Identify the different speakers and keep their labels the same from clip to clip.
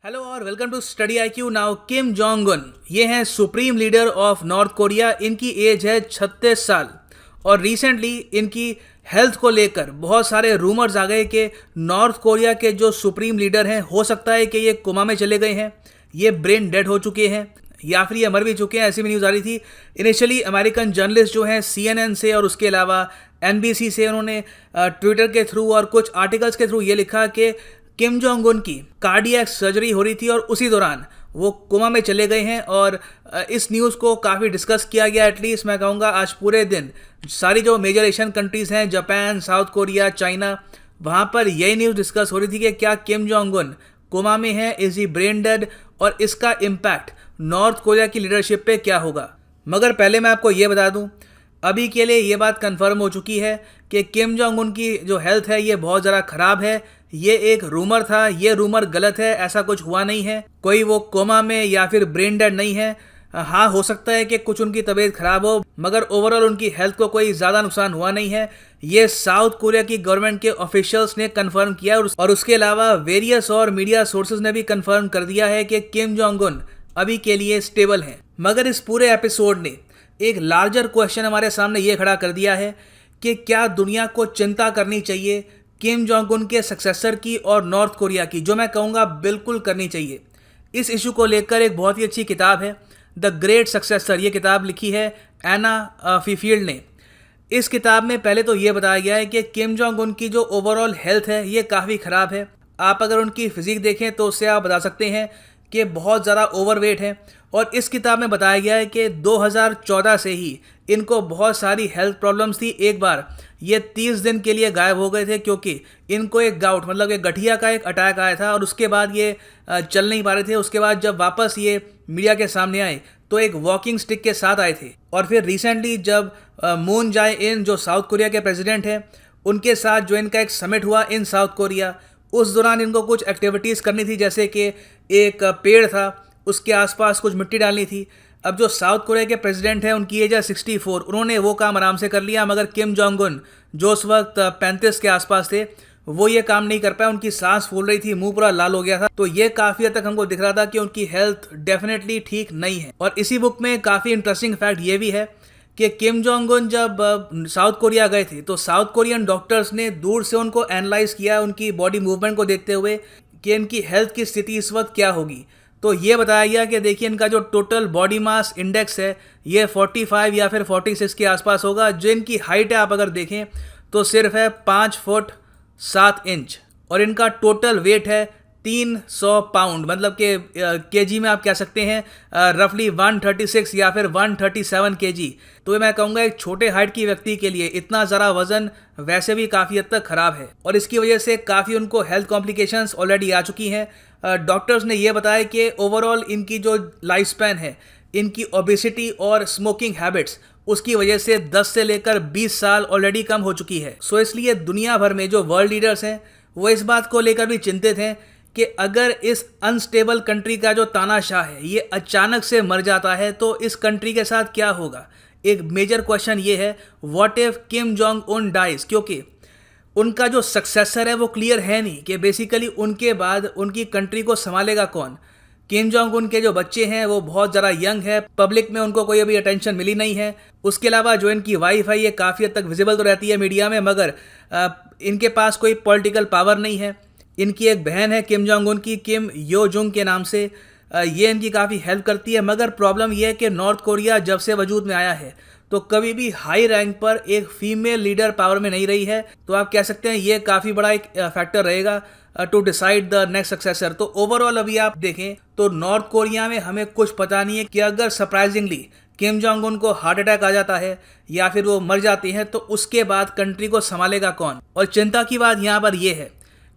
Speaker 1: Hello और welcome to study IQ। Now Kim Jong Un ये हैं supreme leader of North Korea. इनकी age है 36 साल और रिसेंटली इनकी हेल्थ को लेकर बहुत सारे रूमर्स आ गए कि नॉर्थ कोरिया के जो सुप्रीम लीडर हैं हो सकता है कि ये कोमा में चले गए हैं, ये ब्रेन डेड हो चुके हैं या फिर ये मर भी चुके हैं, ऐसी भी न्यूज़ आ रही थी। इनिशियली अमेरिकन जर्नलिस्ट जो हैं CNN से और उसके अलावा NBC से उन्होंने ट्विटर के थ्रू और कुछ आर्टिकल्स के थ्रू ये लिखा कि किम जोंग उन की कार्डियक सर्जरी हो रही थी और उसी दौरान वो कोमा में चले गए हैं। और इस न्यूज़ को काफ़ी डिस्कस किया गया। एटलीस्ट मैं कहूँगा आज पूरे दिन सारी जो मेजर एशियन कंट्रीज़ हैं, जापान, साउथ कोरिया, चाइना, वहाँ पर यही न्यूज़ डिस्कस हो रही थी कि क्या किम जोंग उन कोमा में है, इज ही ब्रेन डेड, और इसका इम्पैक्ट नॉर्थ कोरिया की लीडरशिप पे क्या होगा। मगर पहले मैं आपको ये बता दूं, अभी के लिए ये बात कंफर्म हो चुकी है कि किम जोंग उन की जो हेल्थ है ये बहुत ज़्यादा ख़राब है। ये एक रूमर था, ये रूमर गलत है, ऐसा कुछ हुआ नहीं है, कोई वो कोमा में या फिर ब्रेन डेड नहीं है। हाँ, हो सकता है कि कुछ उनकी तबीयत खराब हो, मगर ओवरऑल उनकी हेल्थ को कोई ज़्यादा नुकसान हुआ नहीं है। ये साउथ कोरिया की गवर्नमेंट के ऑफिशियल्स ने कंफर्म किया और उसके अलावा वेरियस और मीडिया सोर्सेज ने भी कंफर्म कर दिया है कि किम जोंग उन अभी के लिए स्टेबल हैं। मगर इस पूरे एपिसोड ने एक लार्जर क्वेश्चन हमारे सामने ये खड़ा कर दिया है कि क्या दुनिया को चिंता करनी चाहिए किम जोंग उन के सक्सेसर की और नॉर्थ कोरिया की, जो मैं कहूँगा बिल्कुल करनी चाहिए। इस इशू को लेकर एक बहुत ही अच्छी किताब है द ग्रेट सक्सेसर। ये किताब लिखी है एना फीफील्ड ने। इस किताब में पहले तो ये बताया गया है कि किम जोंग उन की जो ओवरऑल हेल्थ है ये काफ़ी ख़राब है। आप अगर उनकी फिजिक देखें तो उससे आप बता सकते हैं कि बहुत ज़्यादा ओवरवेट है। और इस किताब में बताया गया है कि 2014 से ही इनको बहुत सारी हेल्थ प्रॉब्लम्स थी। एक बार ये 30 दिन के लिए गायब हो गए थे क्योंकि इनको एक गाउट मतलब एक गठिया का एक अटैक आया था और उसके बाद ये चल नहीं पा रहे थे। उसके बाद जब वापस ये मीडिया के सामने आए तो एक वॉकिंग स्टिक के साथ आए थे। और फिर रिसेंटली जब मून जाए इन जो साउथ कोरिया के प्रेसिडेंट हैं उनके साथ जो इनका एक समिट हुआ इन साउथ कोरिया, उस दौरान इनको कुछ एक्टिविटीज़ करनी थी, जैसे कि एक पेड़ था उसके आसपास कुछ मिट्टी डालनी थी। अब जो साउथ कोरिया के प्रेसिडेंट हैं उनकी एज है 64, उन्होंने वो काम आराम से कर लिया, मगर किम जोंग उन जो उस वक्त 35 के आसपास थे वो ये काम नहीं कर पाए। उनकी सांस फूल रही थी, मुंह पूरा लाल हो गया था। तो ये काफ़ी हद तक हमको दिख रहा था कि उनकी हेल्थ डेफिनेटली ठीक नहीं है। और इसी बुक में काफ़ी इंटरेस्टिंग फैक्ट ये भी है कि किम जोंग उन जब साउथ कोरिया गए थे तो साउथ कोरियन डॉक्टर्स ने दूर से उनको एनालाइज किया उनकी बॉडी मूवमेंट को देखते हुए कि इनकी हेल्थ की स्थिति इस वक्त क्या होगी। तो ये बताया गया कि देखिए इनका जो टोटल बॉडी मास इंडेक्स है ये 45 या फिर 46 के आसपास होगा। जो इनकी हाइट है आप अगर देखें तो सिर्फ है 5 फुट 7 इंच और इनका टोटल वेट है 300 पाउंड, मतलब कि केजी में आप कह सकते हैं रफली 136 या फिर 137 केजी। तो मैं कहूँगा एक छोटे हाइट की व्यक्ति के लिए इतना ज़रा वज़न वैसे भी काफ़ी हद तक ख़राब है और इसकी वजह से काफ़ी उनको हेल्थ कॉम्प्लिकेशंस ऑलरेडी आ चुकी हैं। डॉक्टर्स ने ये बताया कि ओवरऑल इनकी जो लाइफ स्पैन है, इनकी ओबेसिटी और स्मोकिंग हैबिट्स, उसकी वजह से 10 से लेकर 20 साल ऑलरेडी कम हो चुकी है। सो इसलिए दुनिया भर में जो वर्ल्ड लीडर्स हैं वो इस बात को लेकर भी चिंतित हैं कि अगर इस अनस्टेबल कंट्री का जो तानाशाह है ये अचानक से मर जाता है तो इस कंट्री के साथ क्या होगा। एक मेजर क्वेश्चन ये है, what if Kim Jong Un dies, क्योंकि उनका जो सक्सेसर है वो क्लियर है नहीं कि बेसिकली उनके बाद उनकी कंट्री को संभालेगा कौन। किम जोंग उन के जो बच्चे हैं वो बहुत ज़्यादा यंग है, पब्लिक में उनको कोई अभी अटेंशन मिली नहीं है। उसके अलावा जो इनकी वाइफ है ये काफ़ी हद तक विजिबल तो रहती है मीडिया में, मगर इनके पास कोई पॉलिटिकल पावर नहीं है। इनकी एक बहन है किम जोंग उन की, किम यो जुंग के नाम से, ये इनकी काफ़ी हेल्प करती है। मगर प्रॉब्लम यह है कि नॉर्थ कोरिया जब से वजूद में आया है तो कभी भी हाई रैंक पर एक फीमेल लीडर पावर में नहीं रही है। तो आप कह सकते हैं ये काफ़ी बड़ा एक फैक्टर रहेगा to decide the next successor. तो ओवरऑल अभी आप देखें तो नॉर्थ कोरिया में हमें कुछ पता नहीं है कि अगर सरप्राइजिंगली किम जोंग उन को हार्ट अटैक आ जाता है या फिर वो मर जाती हैं तो उसके बाद कंट्री को संभालेगा कौन। और चिंता की बात यहाँ पर यह है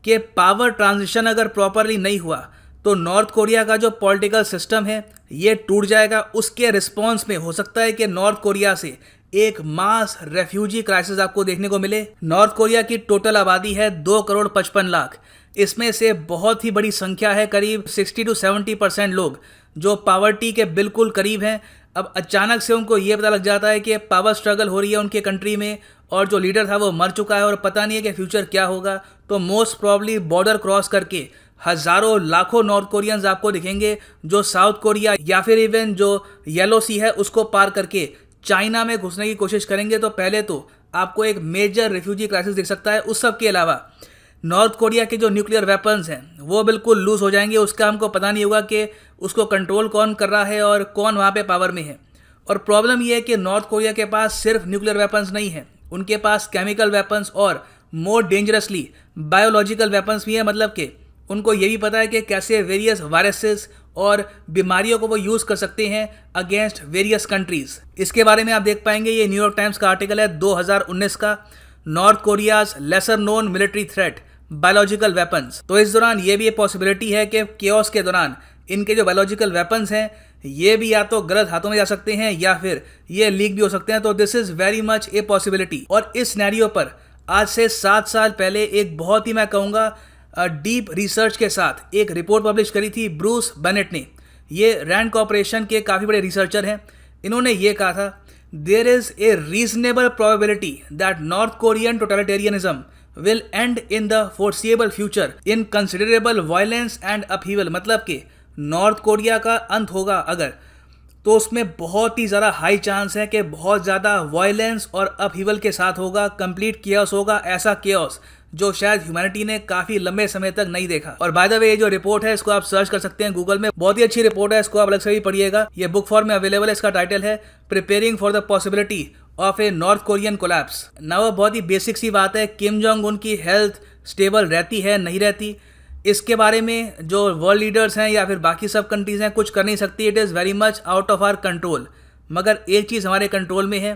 Speaker 1: कि पावर ट्रांजिशन अगर प्रॉपरली नहीं हुआ तो नॉर्थ कोरिया का जो पॉलिटिकल सिस्टम है ये टूट जाएगा। उसके रिस्पॉन्स में हो सकता है कि नॉर्थ कोरिया से एक मास रेफ्यूजी क्राइसिस आपको देखने को मिले। नॉर्थ कोरिया की टोटल आबादी है 2 करोड़ 55 लाख, इसमें से बहुत ही बड़ी संख्या है करीब 60 to 70% लोग जो पावर्टी के बिल्कुल करीब हैं। अब अचानक से उनको ये पता लग जाता है कि पावर स्ट्रगल हो रही है उनके कंट्री में और जो लीडर था वो मर चुका है और पता नहीं है कि फ्यूचर क्या होगा। तो मोस्ट प्रॉब्ली बॉर्डर क्रॉस करके हजारों लाखों नॉर्थ कोरियंस आपको दिखेंगे जो साउथ कोरिया या फिर इवन जो येलो सी है उसको पार करके चाइना में घुसने की कोशिश करेंगे। तो पहले तो आपको एक मेजर रिफ्यूजी क्राइसिस दिख सकता है। उस सब के अलावा नॉर्थ कोरिया के जो न्यूक्लियर वेपन्स हैं वो बिल्कुल लूज हो जाएंगे। उसका हमको पता नहीं होगा कि उसको कंट्रोल कौन कर रहा है और कौन वहाँ पे पावर में है। और प्रॉब्लम ये है कि नॉर्थ कोरिया के पास सिर्फ न्यूक्लियर वेपन्स नहीं है, उनके पास केमिकल वेपन्स और मोर डेंजरसली बायोलॉजिकल वेपन्स भी है। मतलब कि उनको ये भी पता है कि कैसे वेरियस वायरसेस और बीमारियों को वो यूज़ कर सकते हैं अगेंस्ट वेरियस कंट्रीज। इसके बारे में आप देख पाएंगे, ये न्यूयॉर्क टाइम्स का आर्टिकल है 2019 का, north Korea's lesser known military threat biological weapons. तो इस दौरान ये भी एक पॉसिबिलिटी है कि केओस के दौरान इनके जो बायोलॉजिकल वेपन्स हैं ये भी या तो गलत हाथों में जा सकते हैं या फिर ये लीक भी हो सकते हैं। तो this is very much a possibility. और इस सिनेरियो पर आज से 7 साल पहले एक बहुत ही, मैं कहूँगा, डीप रिसर्च के साथ एक रिपोर्ट पब्लिश करी थी ब्रूस बेनेट ने। ये रैंड कॉर्पोरेशन के काफ़ी बड़े रिसर्चर हैं। इन्होंने ये कहा था, there is a reasonable probability that North Korean totalitarianism will end in the foreseeable future in considerable violence and upheaval। मतलब कि नॉर्थ कोरिया का अंत होगा अगर, तो उसमें बहुत ही ज़्यादा हाई चांस है कि बहुत ज़्यादा वायलेंस और अपहीवल के साथ होगा, कंप्लीट केओस होगा, ऐसा केओस जो शायद ह्यूमैनिटी ने काफ़ी लंबे समय तक नहीं देखा। और बाय द वे ये जो रिपोर्ट है इसको आप सर्च कर सकते हैं गूगल में, बहुत ही अच्छी रिपोर्ट है, इसको आप अलग से भी पढ़िएगा। ये बुक फॉर्म में अवेलेबल है। इसका टाइटल है preparing for the possibility of A north Korean collapse. ना वो बहुत ही बेसिक सी बात है, किम जोंग उन की हेल्थ स्टेबल रहती है नहीं रहती, इसके बारे में जो वर्ल्ड लीडर्स हैं या फिर बाकी सब कंट्रीज़ हैं कुछ कर नहीं सकती। It is very much out of our control. मगर एक चीज़ हमारे कंट्रोल में है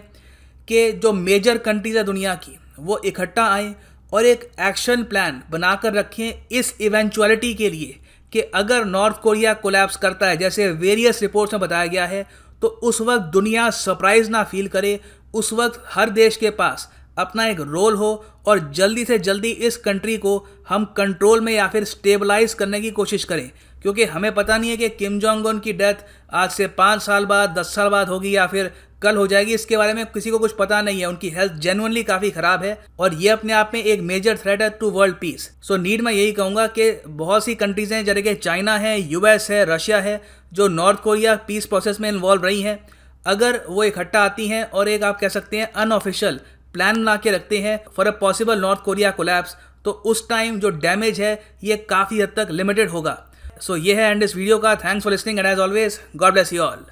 Speaker 1: कि जो मेजर कंट्रीज़ है दुनिया की वो इकट्ठा आएँ और एक एक्शन प्लान बनाकर रखें इस इवेंचुअलिटी के लिए कि अगर नॉर्थ कोरिया कोलैप्स करता है जैसे वेरियस रिपोर्ट्स में बताया गया है, तो उस वक्त दुनिया सरप्राइज ना फील करे। उस वक्त हर देश के पास अपना एक रोल हो और जल्दी से जल्दी इस कंट्री को हम कंट्रोल में या फिर स्टेबलाइज करने की कोशिश करें। क्योंकि हमें पता नहीं है कि किम जोंग उन की डेथ आज से 5 साल बाद, 10 साल बाद होगी या फिर कल हो जाएगी, इसके बारे में किसी को कुछ पता नहीं है। उनकी हेल्थ जेन्युइनली काफ़ी ख़राब है और ये अपने आप में एक मेजर थ्रेट है to world peace. So need मैं यही कहूँगा कि बहुत सी कंट्रीज़ हैं जैसे कि चाइना है, यूएस है, रशिया है, जो नॉर्थ कोरिया पीस प्रोसेस में इन्वॉल्व रही हैं। अगर वो इकट्ठा आती हैं और एक आप कह सकते हैं अनऑफिशियल प्लान बना के रखते हैं for a possible north Korea collapse, तो उस टाइम जो डैमेज है ये काफ़ी हद तक लिमिटेड होगा। सो ये है एंड इस वीडियो का। Thanks for listening and as always God bless you all.